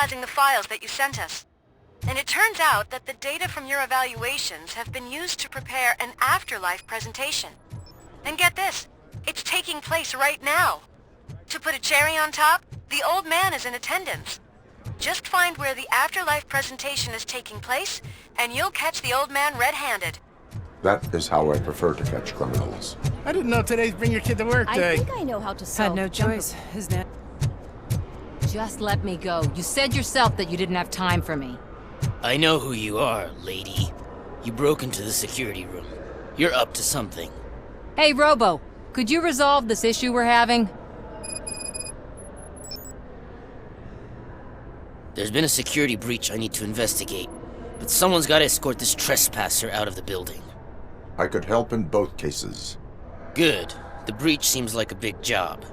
analyzing the files that you sent us. And it turns out that the data from your evaluations have been used to prepare an afterlife presentation. And get this, it's taking place right now. To put a cherry on top, the old man is in attendance. Just find where the afterlife presentation is taking place, and you'll catch the old man red-handed. That is how I prefer to catch criminals. I didn't know today's Bring Your Kid to Work Day. I think I know how to solve. Had no choice, isn't it? Just let me go. You said yourself that you didn't have time for me. I know who you are, lady. You broke into the security room. You're up to something. Hey, Robo, could you resolve this issue we're having? There's been a security breach I need to investigate, but someone's got to escort this trespasser out of the building. I could help in both cases. Good. The breach seems like a big job.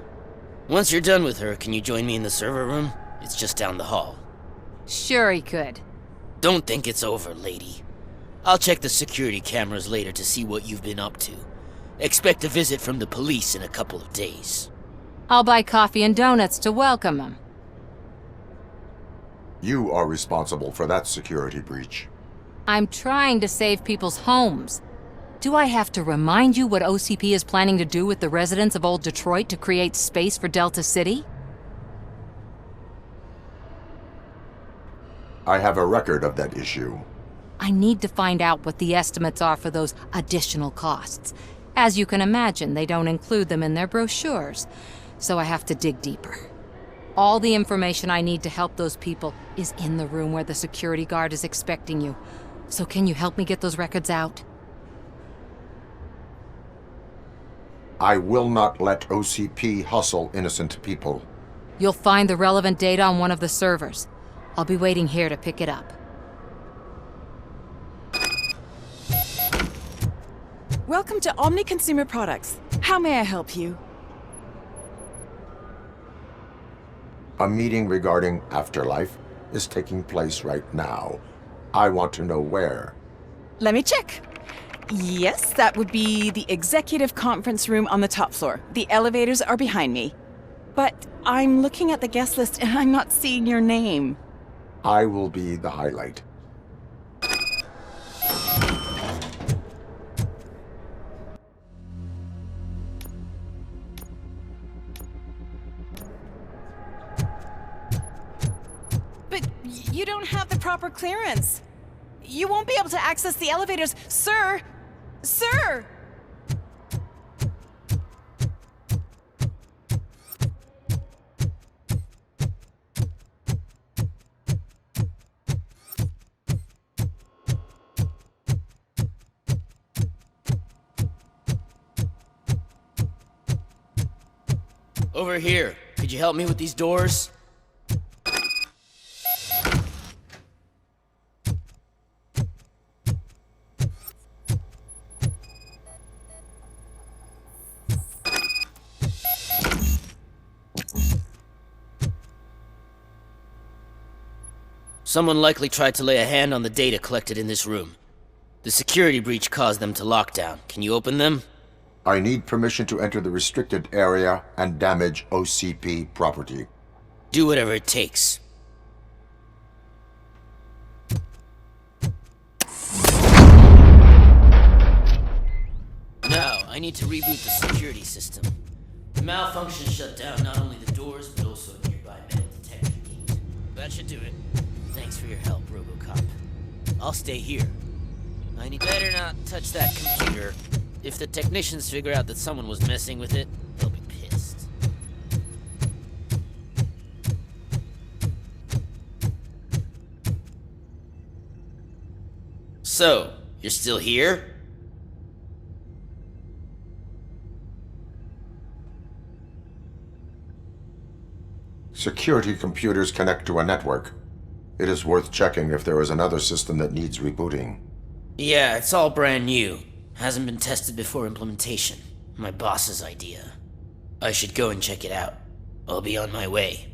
Once you're done with her, can you join me in the server room? It's just down the hall. Sure he could. Don't think it's over, lady. I'll check the security cameras later to see what you've been up to. Expect a visit from the police in a couple of days. I'll buy coffee and donuts to welcome him. You are responsible for that security breach. I'm trying to save people's homes. Do I have to remind you what OCP is planning to do with the residents of Old Detroit to create space for Delta City? I have a record of that issue. I need to find out what the estimates are for those additional costs. As you can imagine, they don't include them in their brochures, so I have to dig deeper. All the information I need to help those people is in the room where the security guard is expecting you. So can you help me get those records out? I will not let OCP hustle innocent people. You'll find the relevant data on one of the servers. I'll be waiting here to pick it up. Welcome to Omni Consumer Products. How may I help you? A meeting regarding afterlife is taking place right now. I want to know where. Let me check. Yes, that would be the executive conference room on the top floor. The elevators are behind me. But I'm looking at the guest list and I'm not seeing your name. I will be the highlight. But you don't have the proper clearance. You won't be able to access the elevators, sir! Sir! Over here. Could you help me with these doors? Someone likely tried to lay a hand on the data collected in this room. The security breach caused them to lock down. Can you open them? I need permission to enter the restricted area and damage OCP property. Do whatever it takes. Now, I need to reboot the security system. The malfunction shut down not only the doors, but also a nearby metal detector gate. That should do it. Thanks for your help, Robocop. I'll stay here. I need better not touch that computer. If the technicians figure out that someone was messing with it, they'll be pissed. So, you're still here? Security computers connect to a network. It is worth checking if there is another system that needs rebooting. Yeah, it's all brand new. Hasn't been tested before implementation. My boss's idea. I should go and check it out. I'll be on my way.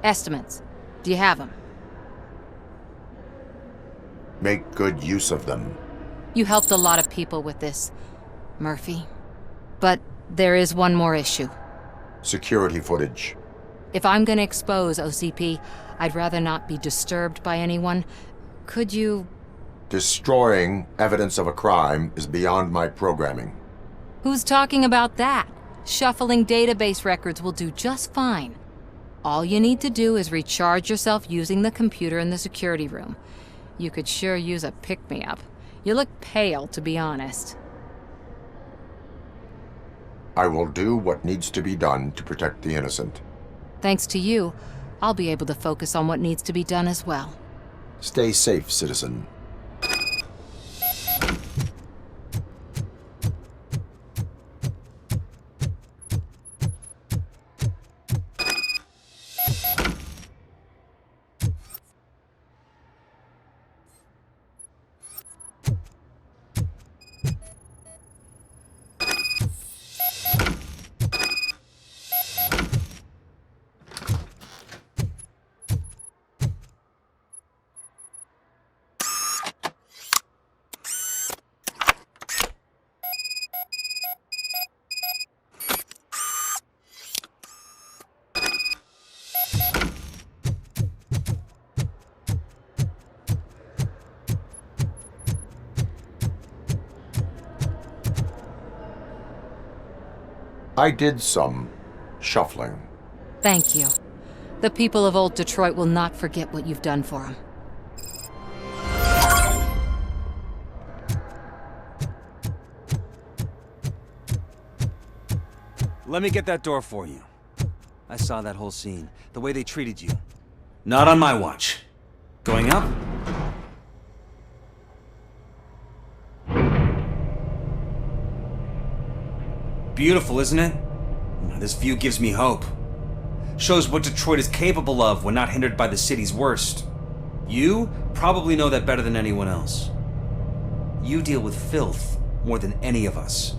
Estimates. Do you have them? Make good use of them. You helped a lot of people with this, Murphy. But there is one more issue. Security footage. If I'm gonna expose OCP, I'd rather not be disturbed by anyone. Could you... Destroying evidence of a crime is beyond my programming. Who's talking about that? Shuffling database records will do just fine. All you need to do is recharge yourself using the computer in the security room. You could sure use a pick-me-up. You look pale, to be honest. I will do what needs to be done to protect the innocent. Thanks to you, I'll be able to focus on what needs to be done as well. Stay safe, citizen. I did some shuffling. Thank you. The people of Old Detroit will not forget what you've done for them. Let me get that door for you. I saw that whole scene, the way they treated you. Not on my watch. Going up? Beautiful, isn't it? This view gives me hope. Shows what Detroit is capable of when not hindered by the city's worst. You probably know that better than anyone else. You deal with filth more than any of us.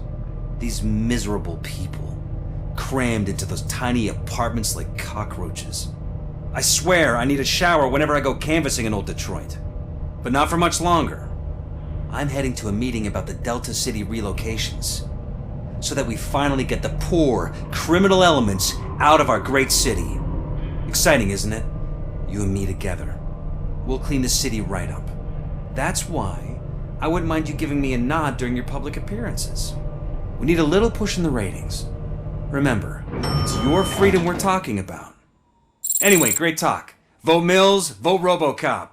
These miserable people, crammed into those tiny apartments like cockroaches. I swear I need a shower whenever I go canvassing in Old Detroit. But not for much longer. I'm heading to a meeting about the Delta City relocations, so that we finally get the poor, criminal elements out of our great city. Exciting, isn't it? You and me together. We'll clean the city right up. That's why I wouldn't mind you giving me a nod during your public appearances. We need a little push in the ratings. Remember, it's your freedom we're talking about. Anyway, great talk. Vote Mills, vote Robocop.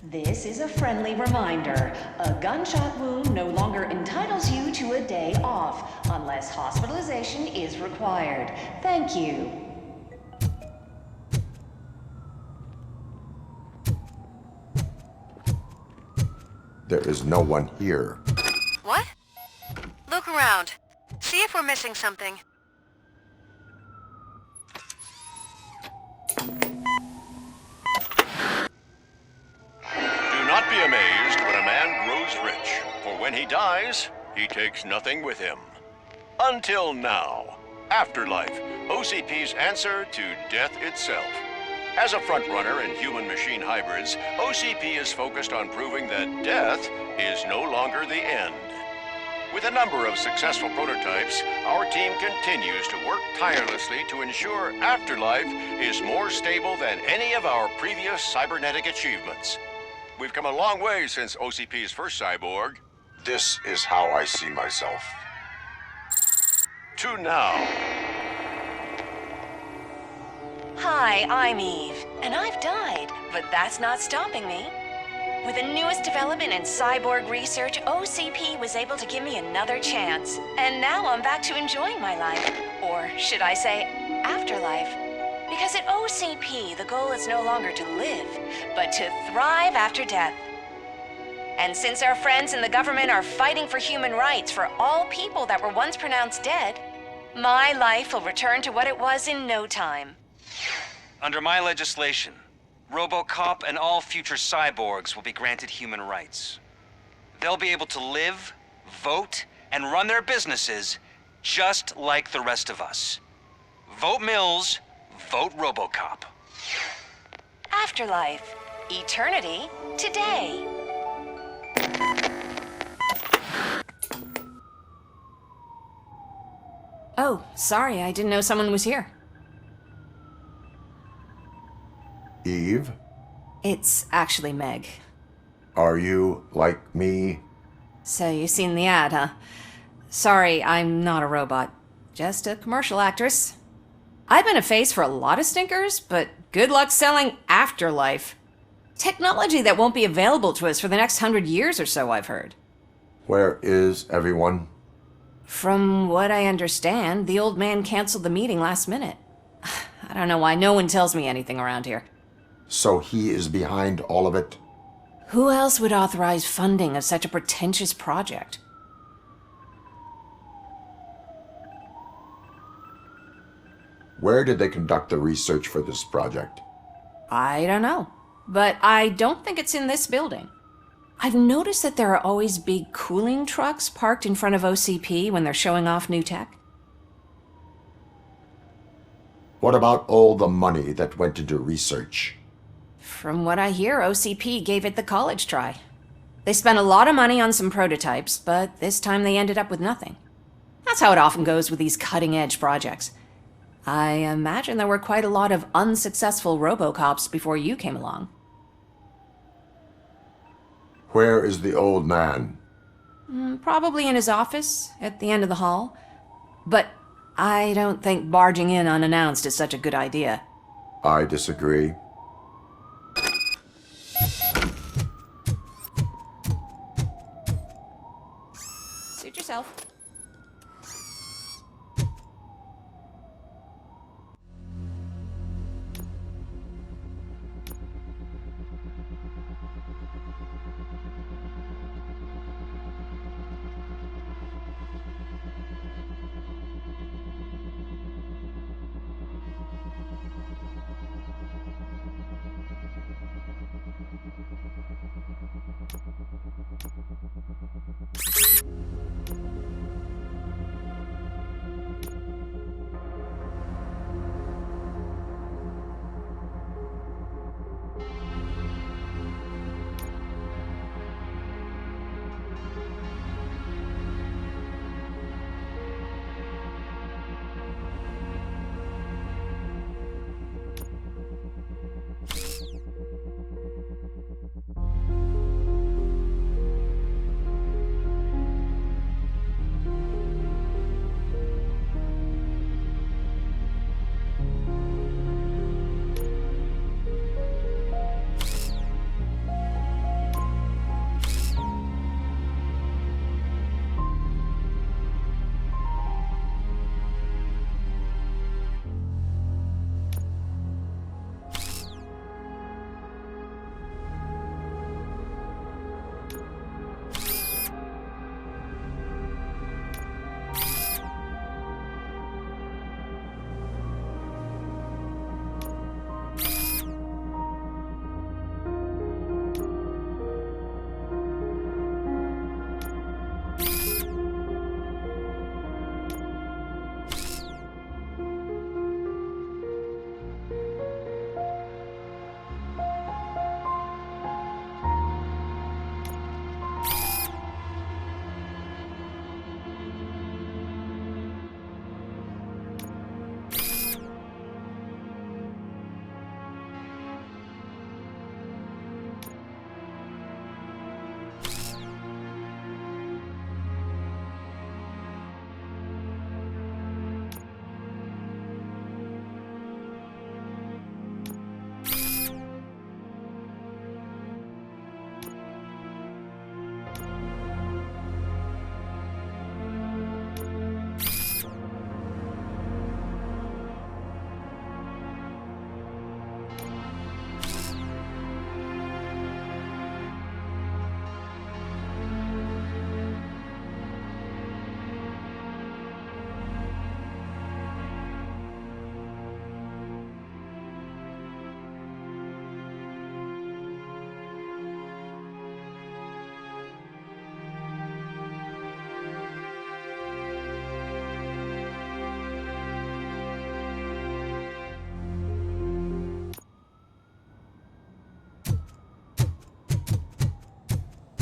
This is a friendly reminder. A gunshot wound no longer entitles you to a day off, unless hospitalization is required. Thank you. There is no one here. What? Look around. See if we're missing something. Do not be amazed when a man grows rich, for when he dies, he takes nothing with him. Until now. Afterlife, OCP's answer to death itself. As a frontrunner in human-machine hybrids, OCP is focused on proving that death is no longer the end. With a number of successful prototypes, our team continues to work tirelessly to ensure Afterlife is more stable than any of our previous cybernetic achievements. We've come a long way since OCP's first cyborg. This is how I see myself. To now. Hi, I'm Eve, and I've died, but that's not stopping me. With the newest development in cyborg research, OCP was able to give me another chance. And now I'm back to enjoying my life. Or should I say, afterlife. Because at OCP, the goal is no longer to live, but to thrive after death. And since our friends in the government are fighting for human rights for all people that were once pronounced dead, my life will return to what it was in no time. Under my legislation, Robocop and all future cyborgs will be granted human rights. they'll be able to live, vote, and run their businesses just like the rest of us. Vote Mills, vote Robocop. Afterlife. Eternity. Today. Oh, sorry, I didn't know someone was here. Eve, It's actually Meg. are you like me? So you seen the ad, huh? Sorry, I'm not a robot. Just a commercial actress. I've been a face for a lot of stinkers, but good luck selling Afterlife. Technology that won't be available to us for the next 100 years or so, I've heard. Where is everyone? From what I understand, the old man canceled the meeting last minute. I don't know why no one tells me anything around here. So he is behind all of it? Who else would authorize funding of such a pretentious project? Where did they conduct the research for this project? I don't know, but I don't think it's in this building. I've noticed that there are always big cooling trucks parked in front of OCP when they're showing off new tech. What about all the money that went into research? From what I hear, OCP gave it the college try. They spent a lot of money on some prototypes, but this time they ended up with nothing. That's how it often goes with these cutting-edge projects. I imagine there were quite a lot of unsuccessful Robocops before you came along. Where is the old man? Probably in his office, at the end of the hall. But I don't think barging in unannounced is such a good idea. I disagree. Suit yourself.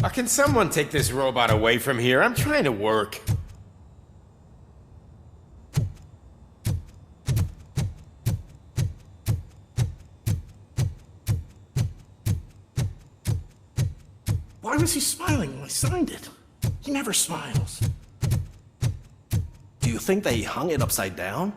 Can someone take this robot away from here? I'm trying to work. Why was he smiling when I signed it? He never smiles. Do you think they hung it upside down?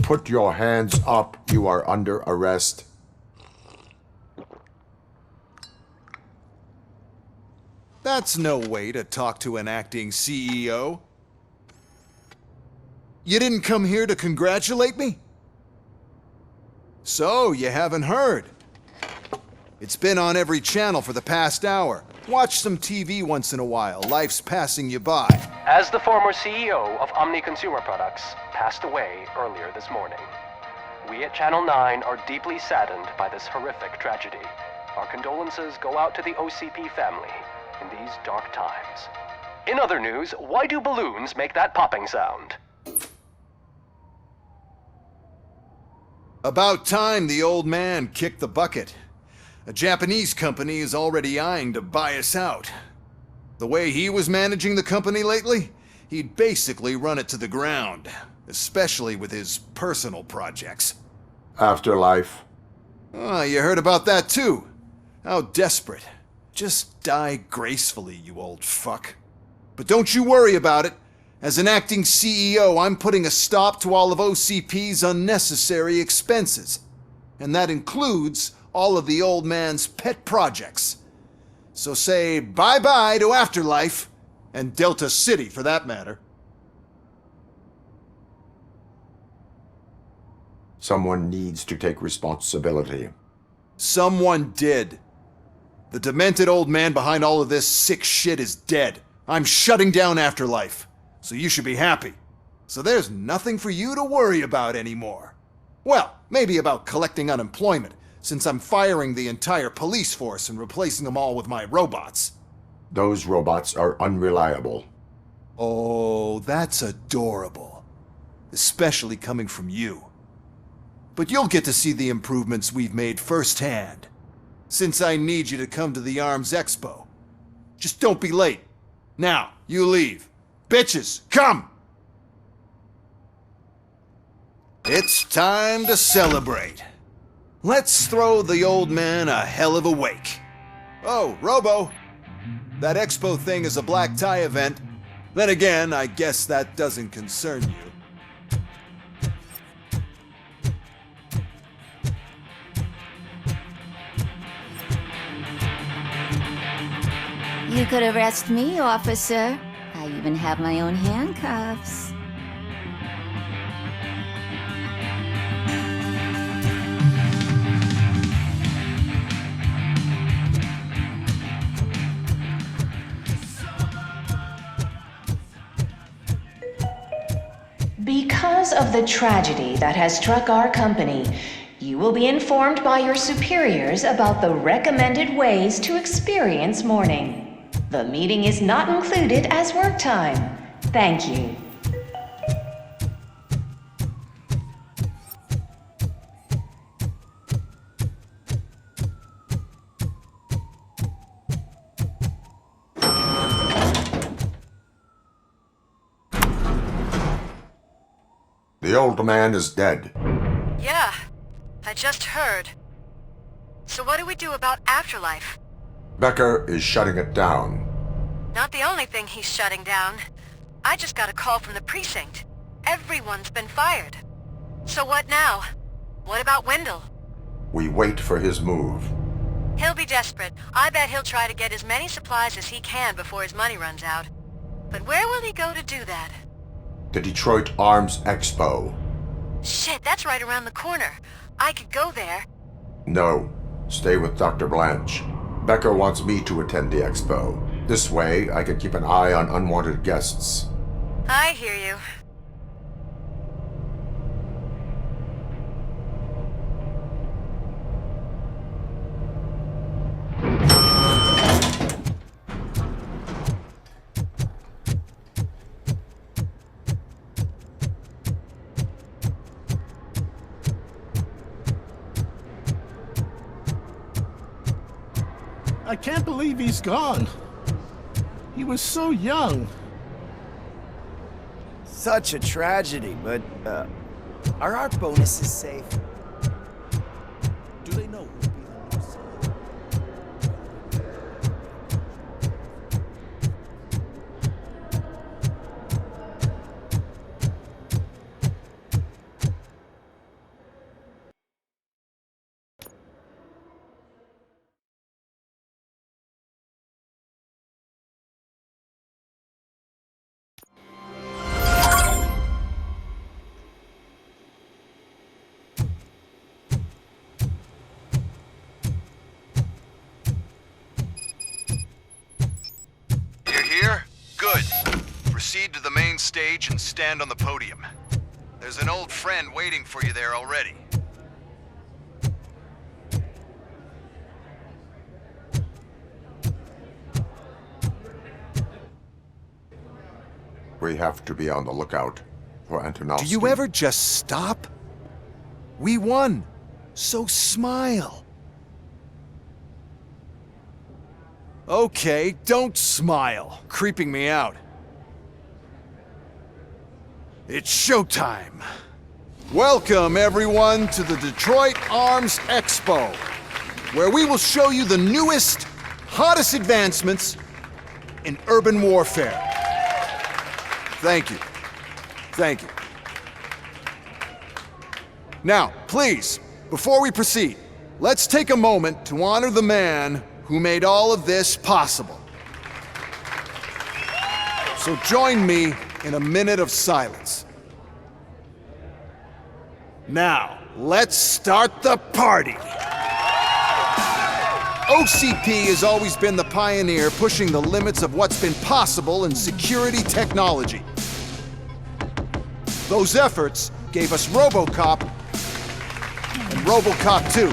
Put your hands up. You are under arrest. That's no way to talk to an acting CEO. You didn't come here to congratulate me? So, you haven't heard. It's been on every channel for the past hour. Watch some TV once in a while. Life's passing you by. As the former CEO of Omni Consumer Products passed away earlier this morning, we at Channel 9 are deeply saddened by this horrific tragedy. Our condolences go out to the OCP family in these dark times. In other news, why do balloons make that popping sound? About time the old man kicked the bucket. A Japanese company is already eyeing to buy us out. The way he was managing the company lately, he'd basically run it to the ground, especially with his personal projects. Afterlife. Oh, you heard about that too. How desperate. Just die gracefully, you old fuck. But don't you worry about it. As an acting CEO, I'm putting a stop to all of OCP's unnecessary expenses. And that includes all of the old man's pet projects. So say bye-bye to Afterlife, and Delta City for that matter. Someone needs to take responsibility. Someone did. The demented old man behind all of this sick shit is dead. I'm shutting down Afterlife, so you should be happy. So there's nothing for you to worry about anymore. Well, maybe about collecting unemployment, since I'm firing the entire police force and replacing them all with my robots. Those robots are unreliable. Oh, that's adorable. Especially coming from you. But you'll get to see the improvements we've made firsthand, since I need you to come to the ARMS Expo. Just don't be late. Now, you leave. Bitches, come! It's time to celebrate. Let's throw the old man a hell of a wake. Oh, Robo, that expo thing is a black tie event. Then again, I guess that doesn't concern you. You could arrest me, officer. I even have my own handcuffs. Because of the tragedy that has struck our company, you will be informed by your superiors about the recommended ways to experience mourning. The meeting is not included as work time. Thank you. The old man is dead. Yeah, I just heard. So what do we do about Afterlife? Becker is shutting it down. Not the only thing he's shutting down. I just got a call from the precinct. Everyone's been fired. So what now? What about Wendell? We wait for his move. He'll be desperate. I bet he'll try to get as many supplies as he can before his money runs out. But where will he go to do that? The Detroit Arms Expo. Shit, that's right around the corner. I could go there. No, stay with Dr. Blanche. Becker wants me to attend the expo. This way, I can keep an eye on unwanted guests. I hear you. I can't believe he's gone. He was so young. Such a tragedy, but, are our bonuses safe? Do they know who'll be the new CEO? You're here? Good. Proceed to the main stage and stand on the podium. There's an old friend waiting for you there already. We have to be on the lookout for Antonovsky. Do you ever just stop? We won, so smile. Okay, don't smile. Creeping me out. It's showtime. Welcome, everyone, to the Detroit Arms Expo, where we will show you the newest, hottest advancements in urban warfare. Thank you. Thank you. Now, please, before we proceed, let's take a moment to honor the man who made all of this possible. So join me in a minute of silence. Now, let's start the party. OCP has always been the pioneer pushing the limits of what's been possible in security technology. Those efforts gave us Robocop and Robocop 2.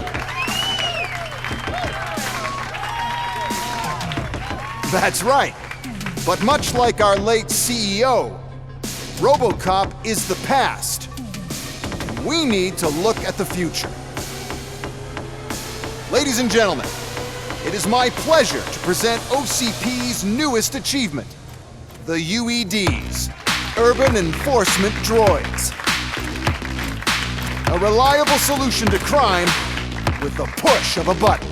That's right. But much like our late CEO, Robocop is the past. We need to look at the future. Ladies and gentlemen, it is my pleasure to present OCP's newest achievement, the UEDs, Urban Enforcement Droids. A reliable solution to crime with the push of a button.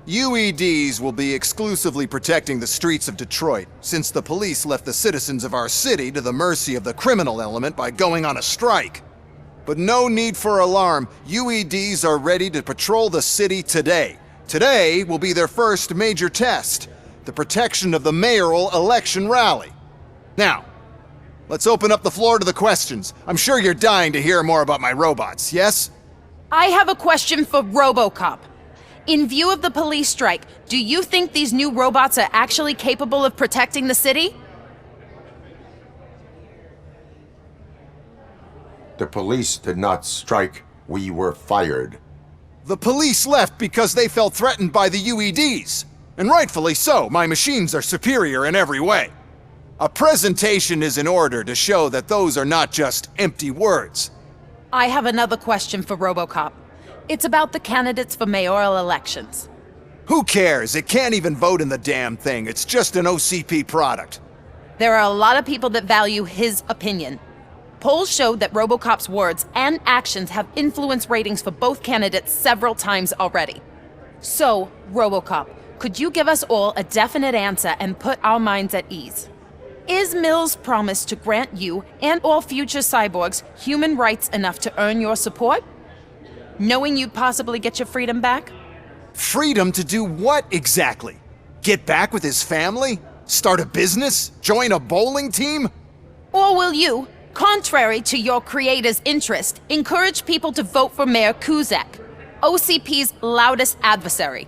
UEDs will be exclusively protecting the streets of Detroit, since the police left the citizens of our city to the mercy of the criminal element by going on a strike. But no need for alarm, UEDs are ready to patrol the city today. Today will be their first major test, the protection of the mayoral election rally. Now, let's open up the floor to the questions. I'm sure you're dying to hear more about my robots, yes? I have a question for Robocop. In view of the police strike, do you think these new robots are actually capable of protecting the city? The police did not strike. We were fired. The police left because they felt threatened by the UEDs. And rightfully so, my machines are superior in every way. A presentation is in order to show that those are not just empty words. I have another question for Robocop. It's about the candidates for mayoral elections. Who cares? It can't even vote in the damn thing. It's just an OCP product. There are a lot of people that value his opinion. Polls show that Robocop's words and actions have influenced ratings for both candidates several times already. So, Robocop, could you give us all a definite answer and put our minds at ease? Is Mills' promise to grant you and all future cyborgs human rights enough to earn your support? Knowing you'd possibly get your freedom back? Freedom to do what exactly? Get back with his family? Start a business? Join a bowling team? Or will you, contrary to your creator's interest, encourage people to vote for Mayor Kuzak, OCP's loudest adversary?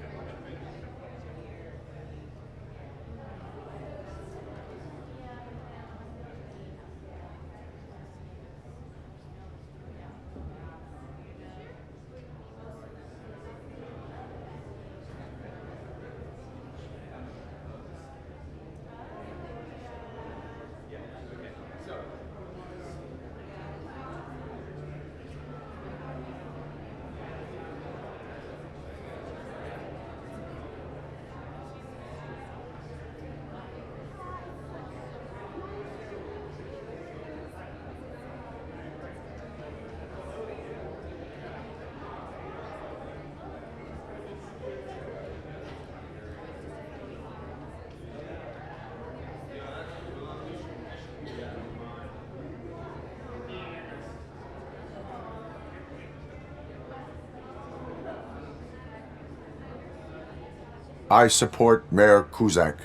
I support Mayor Kuzak.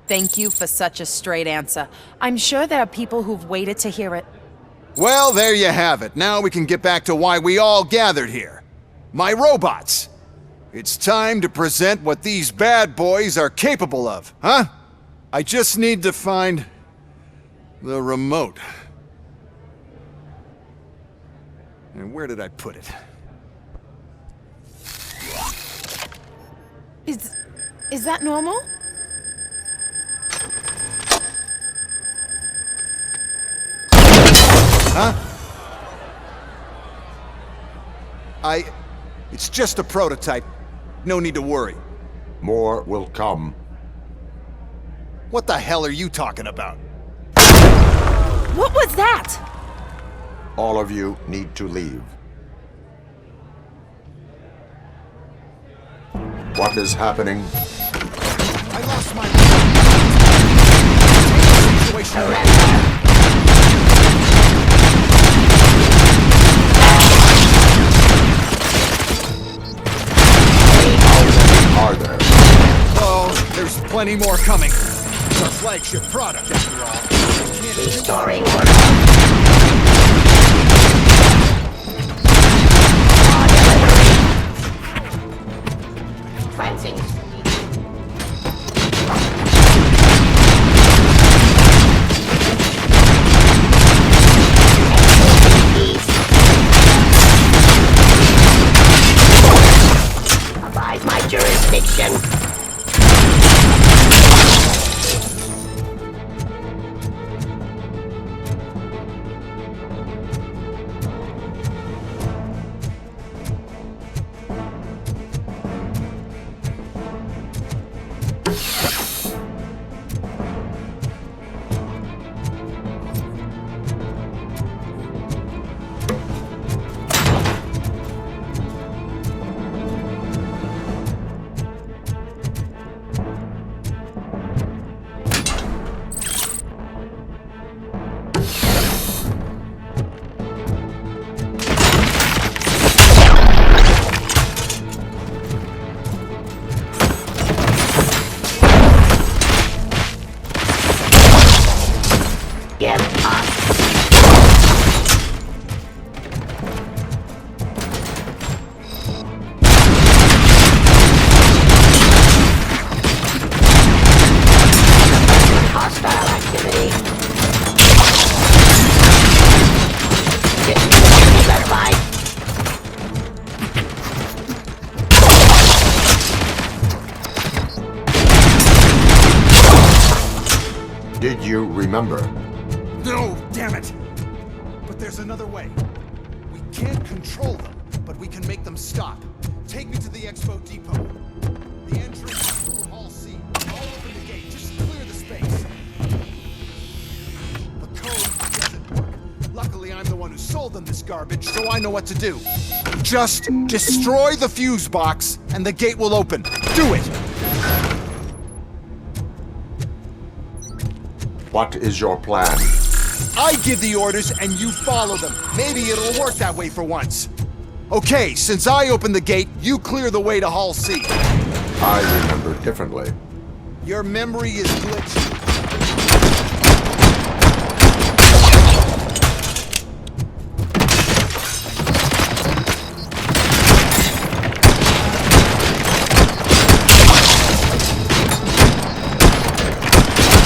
Thank you for such a straight answer. I'm sure there are people who've waited to hear it. Well, there you have it. Now we can get back to why we all gathered here. My robots. It's time to present what these bad boys are capable of, huh? I just need to find the remote. And where did I put it? Is that normal? Huh? It's just a prototype. No need to worry. More will come. What the hell are you talking about? What was that? All of you need to leave. What is happening? I lost my situation. Are there? Oh, there's plenty more coming. It's our flagship product, after all. Restoring Cleansing. Abide my jurisdiction. Give up. Hostile activity. Verified. Did you remember? No, damn it! But there's another way. We can't control them, but we can make them stop. Take me to the Expo Depot. The entrance is through Hall C. I'll open the gate. Just clear the space. The code doesn't work. Luckily, I'm the one who sold them this garbage, so I know what to do. Just destroy the fuse box, and the gate will open. Do it! What is your plan? I give the orders and you follow them. Maybe it'll work that way for once. Okay, since I opened the gate, you clear the way to Hall C. I remember differently. Your memory is glitchy.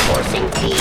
Forcing T.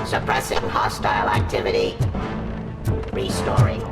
Suppressing hostile activity. Restoring.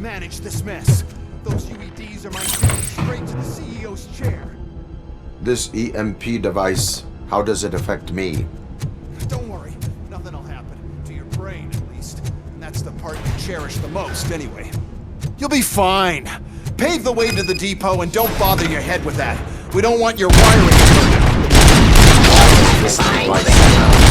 manage this mess. Those UEDs are my ticket straight to the CEO's chair. This EMP device, how does it affect me? Don't worry, nothing'll happen. To your brain, at least. And that's the part you cherish the most, anyway. You'll be fine. Pave the way to the depot and don't bother your head with that. We don't want your wiring burned out. This device.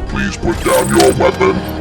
Please put down your weapon.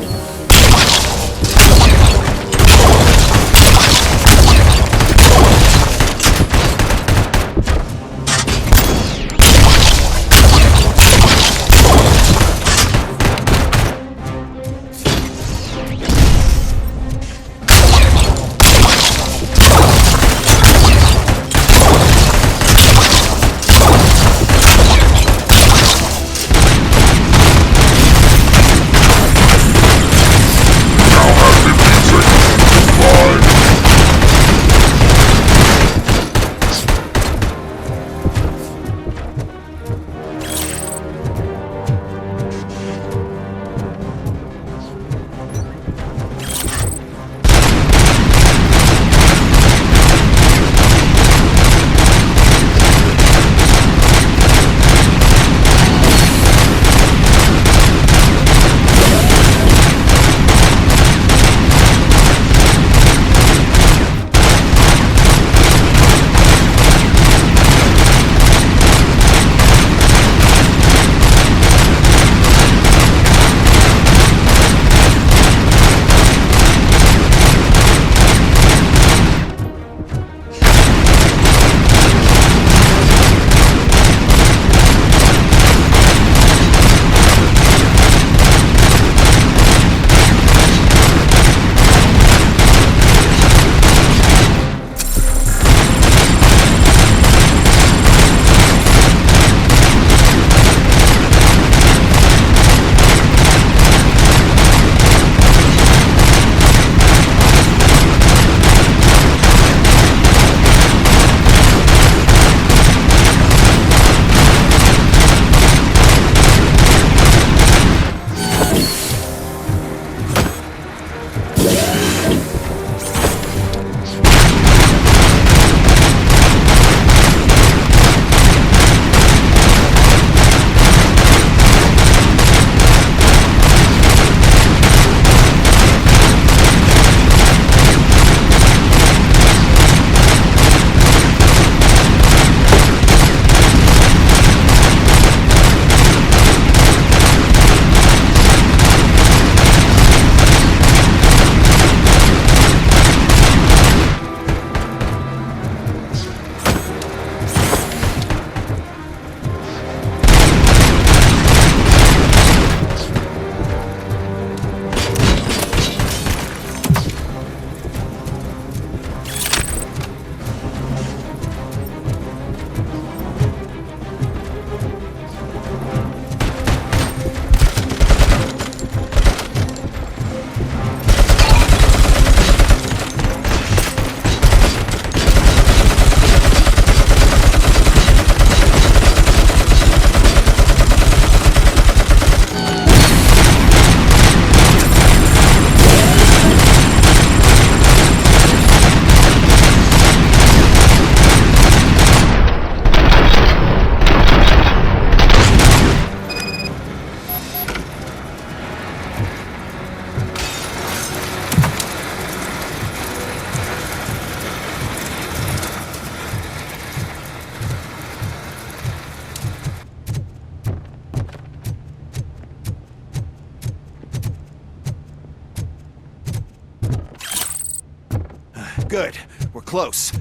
Good. We're close.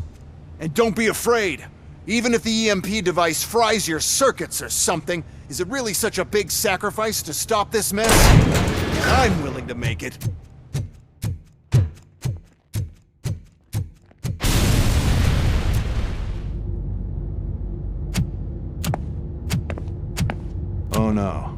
And don't be afraid. Even if the EMP device fries your circuits or something, is it really such a big sacrifice to stop this mess? I'm willing to make it. Oh no.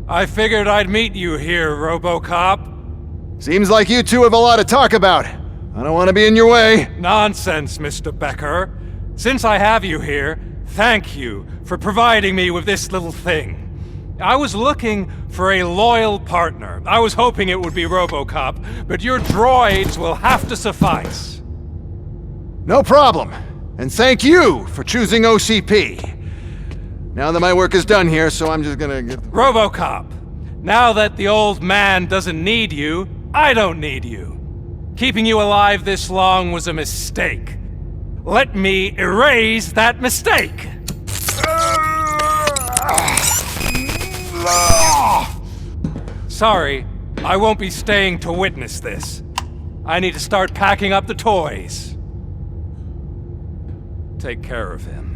I figured I'd meet you here, Robocop. Seems like you two have a lot to talk about. I don't want to be in your way. Nonsense, Mr. Becker. Since I have you here, thank you for providing me with this little thing. I was looking for a loyal partner. I was hoping it would be Robocop, but your droids will have to suffice. No problem. And thank you for choosing OCP. Now that my work is done here, so I'm just gonna get... Robocop, now that the old man doesn't need you, I don't need you. Keeping you alive this long was a mistake. Let me erase that mistake! Sorry, I won't be staying to witness this. I need to start packing up the toys. Take care of him.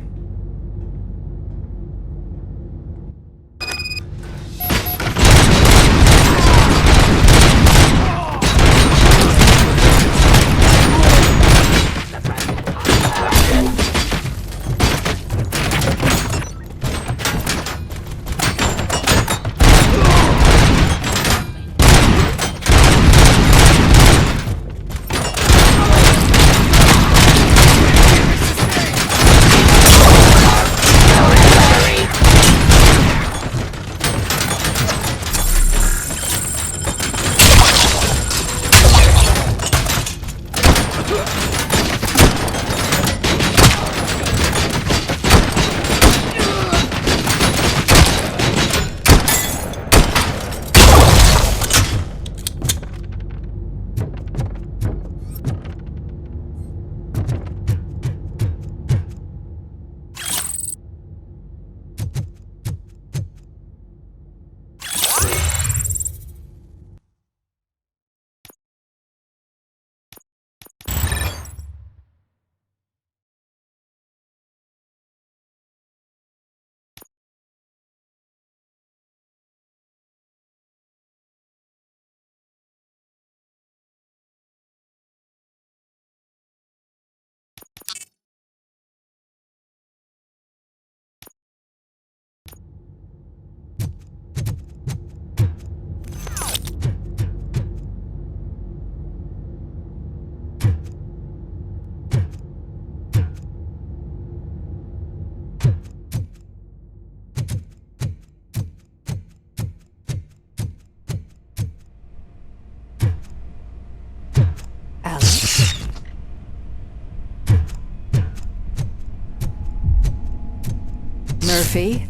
Murphy?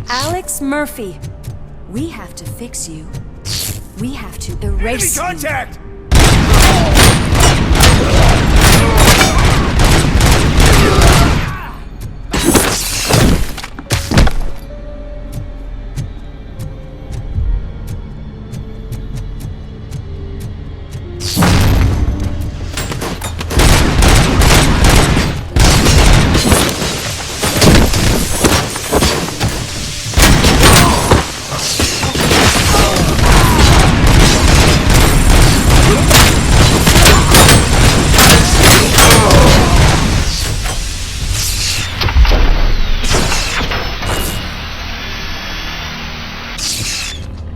Alex Murphy, we have to fix you. We have to erase Enemy contact!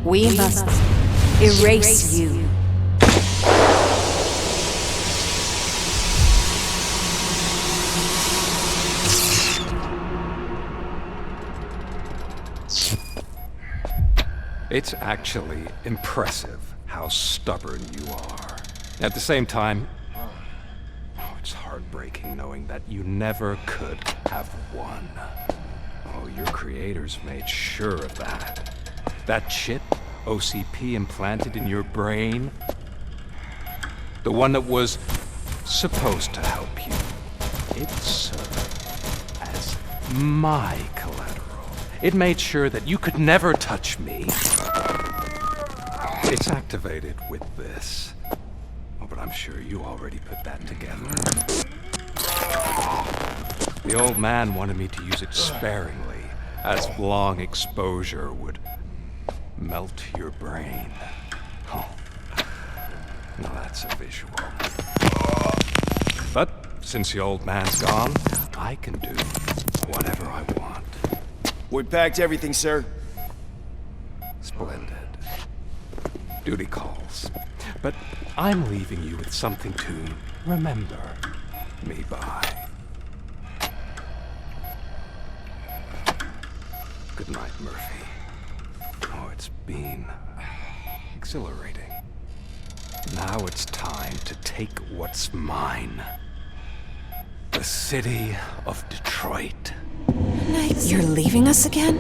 We must erase you. It's actually impressive how stubborn you are. At the same time, it's heartbreaking knowing that you never could have won. Oh, your creators made sure of that. That chip OCP implanted in your brain, the one that was supposed to help you, it served as my collateral. It made sure that you could never touch me. It's activated with this. Oh, but I'm sure you already put that together. The old man wanted me to use it sparingly, as long exposure would melt your brain. Oh, now that's a visual. But since the old man's gone, I can do whatever I want. We packed everything, sir. Splendid. Duty calls. But I'm leaving you with something to remember me by. Good night, Murphy. Oh, it's been exhilarating. Now it's time to take what's mine. The city of Detroit. You're leaving us again?